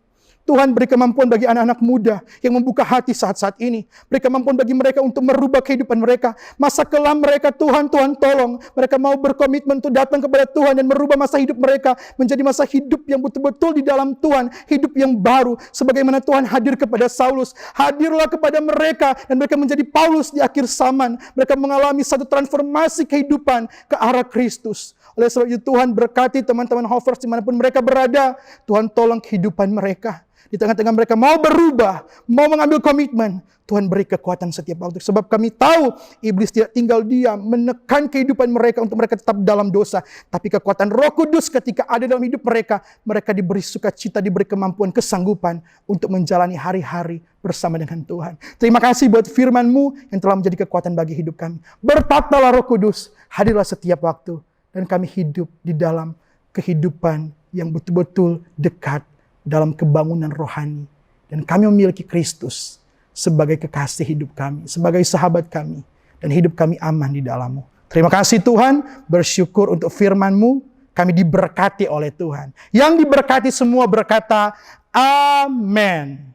Tuhan beri kemampuan bagi anak-anak muda yang membuka hati saat-saat ini. Beri kemampuan bagi mereka untuk merubah kehidupan mereka. Masa kelam mereka, Tuhan tolong. Mereka mau berkomitmen untuk datang kepada Tuhan dan merubah masa hidup mereka menjadi masa hidup yang betul-betul di dalam Tuhan. Hidup yang baru. Sebagaimana Tuhan hadir kepada Saulus. Hadirlah kepada mereka dan mereka menjadi Paulus di akhir zaman. Mereka mengalami satu transformasi kehidupan ke arah Kristus. Oleh sebab itu Tuhan berkati teman-teman Hovers dimanapun mereka berada. Tuhan tolong kehidupan mereka. Di tengah-tengah mereka mau berubah, mau mengambil komitmen. Tuhan beri kekuatan setiap waktu. Sebab kami tahu iblis tidak tinggal diam, menekan kehidupan mereka untuk mereka tetap dalam dosa. Tapi kekuatan Roh Kudus ketika ada dalam hidup mereka, mereka diberi sukacita, diberi kemampuan, kesanggupan untuk menjalani hari-hari bersama dengan Tuhan. Terima kasih buat firman-Mu yang telah menjadi kekuatan bagi hidup kami. Bertakhtalah Roh Kudus, hadirlah setiap waktu. Dan kami hidup di dalam kehidupan yang betul-betul dekat dalam kebangunan rohani. Dan kami memiliki Kristus sebagai kekasih hidup kami, sebagai sahabat kami. Dan hidup kami aman di dalam-Mu. Terima kasih Tuhan, bersyukur untuk firman-Mu. Kami diberkati oleh Tuhan. Yang diberkati semua berkata, Amin.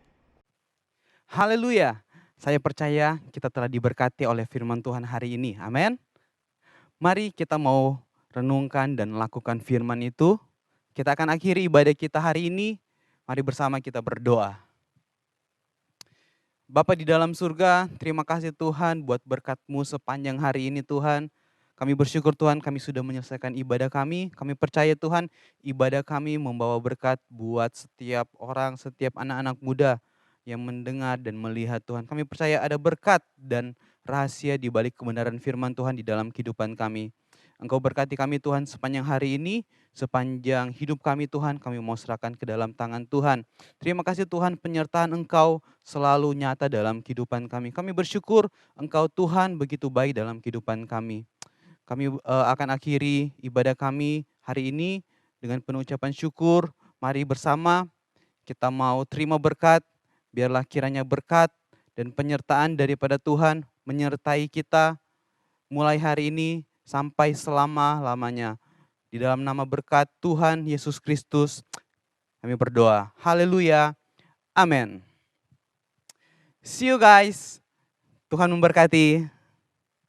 Haleluya. Saya percaya kita telah diberkati oleh firman Tuhan hari ini. Amin. Mari kita mau renungkan dan lakukan firman itu. Kita akan akhiri ibadah kita hari ini. Mari bersama kita berdoa. Bapa di dalam surga, terima kasih Tuhan buat berkat-Mu sepanjang hari ini Tuhan. Kami bersyukur Tuhan kami sudah menyelesaikan ibadah kami. Kami percaya Tuhan ibadah kami membawa berkat buat setiap orang, setiap anak-anak muda yang mendengar dan melihat Tuhan. Kami percaya ada berkat dan rahasia di balik kebenaran firman Tuhan di dalam kehidupan kami. Engkau berkati kami Tuhan sepanjang hari ini, sepanjang hidup kami Tuhan, kami mau serahkan ke dalam tangan Tuhan. Terima kasih Tuhan penyertaan Engkau selalu nyata dalam kehidupan kami. Kami bersyukur Engkau Tuhan begitu baik dalam kehidupan kami. Kami akan akhiri ibadah kami hari ini dengan penuh ucapan syukur. Mari bersama kita mau terima berkat, biarlah kiranya berkat dan penyertaan daripada Tuhan menyertai kita mulai hari ini sampai selama-lamanya. Di dalam nama berkat Tuhan Yesus Kristus, kami berdoa. Haleluya. Amin. See you guys. Tuhan memberkati.